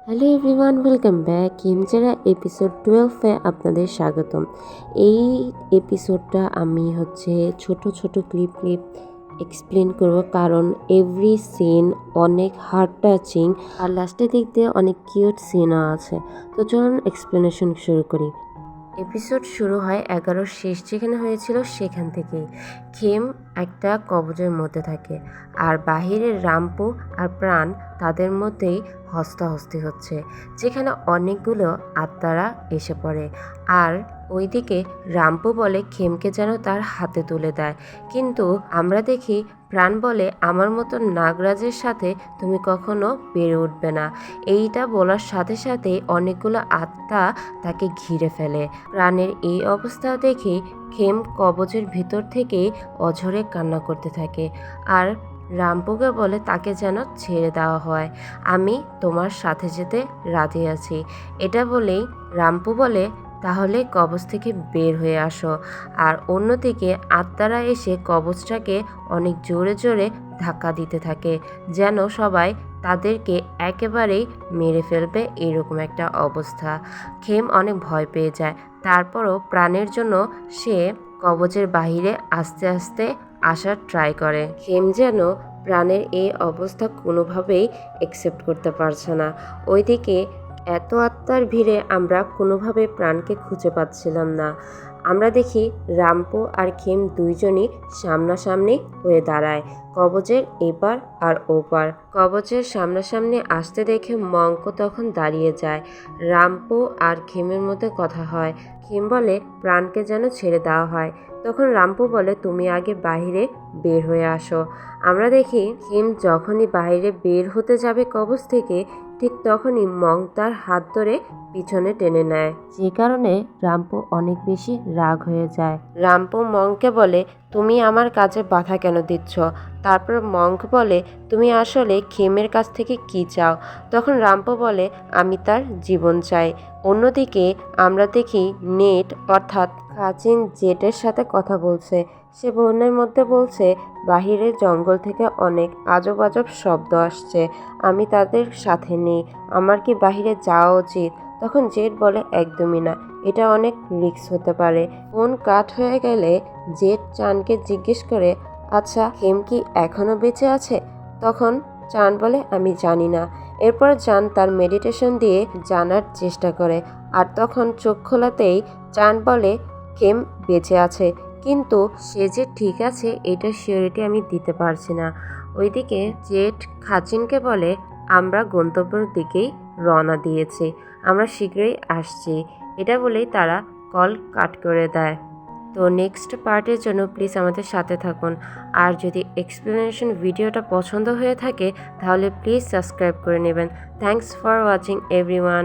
Hello everyone, welcome back. কিমচেরা episode 12-এ আপনাদের স্বাগতম। এই এপিসোডটা আমি ছোট ছোট ক্লিপ এক্সপ্লেন করব, কারণ এভরি সিন অনেক হার্ট টাচিং আর লাস্টের দিক দিয়ে অনেক কিউট সিনও আছে। তো চলুন এক্সপ্লেনেশন শুরু করি। এপিসোড শুরু হয় 11 শেষ যেখানে হয়েছিল সেখান থেকেই। খেম একটা কবজের মধ্যে থাকে আর বাহিরের রামপু আর প্রাণ তাদের মধ্যেই হস্তাহস্তি হচ্ছে, যেখানে অনেকগুলো আত্মারা এসে পড়ে। আর ওইদিকে রামপু বলে খেমকে যেন তার হাতে তুলে দেয়, কিন্তু আমরা দেখি প্রাণ বলে আমার মতো নাগরাজের সাথে তুমি কখনো পেরে উঠবে না। এইটা বলার সাথে সাথে অনেকগুলো আত্মা তাকে ঘিরে ফেলে। প্রাণের এই অবস্থা দেখে খেম কবচের ভিতর থেকে অঝরে কান্না করতে থাকে আর রামপুকে বলে তাকে যেন ছেড়ে দেওয়া হয়, আমি তোমার সাথে যেতে রাজি আছি। এটা বলেই রামপু বলে তাহলে কবচ থেকে বের হয়ে আসো। আর অন্যদিকে আত্মারা এসে কবচটাকে অনেক জোরে জোরে ধাক্কা দিতে থাকে, যেন সবাই তাদেরকে একেবারেই মেরে ফেলবে এরকম একটা অবস্থা। খেম অনেক ভয় পেয়ে যায়, তারপরও প্রাণের জন্য সে কবচের বাহিরে আস্তে আস্তে আসার ট্রাই করে। খেম যেন প্রাণের এই অবস্থা কোনোভাবেই অ্যাকসেপ্ট করতে পারছে না। ওইদিকে এত আত্মার ভিড়ে আমরা কোনোভাবে প্রাণকে খুঁজে পাচ্ছিলাম না। আমরা দেখি রামপো আর খেম দুইজনই সামনাসামনি হয়ে দাঁড়ায়, কবচের এপার আর ওপার। কবচের সামনাসামনি আসতে দেখে মঙ্ক তখন দাঁড়িয়ে যায়। রামপো আর খেমের মধ্যে কথা হয়। খেম বলে প্রাণকে যেন ছেড়ে দেওয়া হয়। তখন রামপু বলে তুমি আগে বাইরে বের হয়ে আসো। আমরা দেখি খেম যখনই বাইরে বের হতে যাবে কবচ থেকে, ঠিক তখনই মং তার হাত ধরে পিছনে টেনে নেয়, যে কারণে রামপু অনেক বেশি রাগ হয়ে যায়। রামপু মংকে বলে তুমি আমার কাজে বাধা কেন দিচ্ছ? তারপর মঙ্ক বলে তুমি আসলে খেমের কাছ থেকে কি চাও? তখন রামপু বলে আমি তার জীবন চাই। অন্যদিকে আমরা দেখি নেট অর্থাৎ কাচিন জেটের সাথে কথা বলছে। সে বনের মধ্যে বলছে বাহিরের জঙ্গল থেকে অনেক আজব আজব শব্দ আসছে, আমি তাদের সাথে নেই, আমার কি বাহিরে যাওয়া উচিত? তখন জেট বলে একদমই না, এটা অনেক রিস্ক হতে পারে। ফোন কাট হয়ে গেলে জেট চানকে জিজ্ঞেস করে আচ্ছা খেম কি এখনো বেঁচে আছে? তখন চান বলে আমি জানি না। এরপর চান তার মেডিটেশন দিয়ে জানার চেষ্টা করে, আর তখন চোখ খোলাতেই চান বলে খেম বেঁচে আছে, কিন্তু সে যে ঠিক আছে এটা সিওরিটি আমি দিতে পারছি না। ওইদিকে জেট খাচিনকে বলে আমরা গন্তব্যের দিকেই রওনা দিয়েছি, আমরা শীঘ্রই আসছি। এটা বলেই তারা কল কাট করে দেয়। তো নেক্সট পার্টের জন্য প্লিজ আমাদের সাথে থাকুন। আর যদি এক্সপ্লেনেশন ভিডিওটা পছন্দ হয়ে থাকে তাহলে প্লিজ সাবস্ক্রাইব করে নেবেন। Thanks for watching everyone.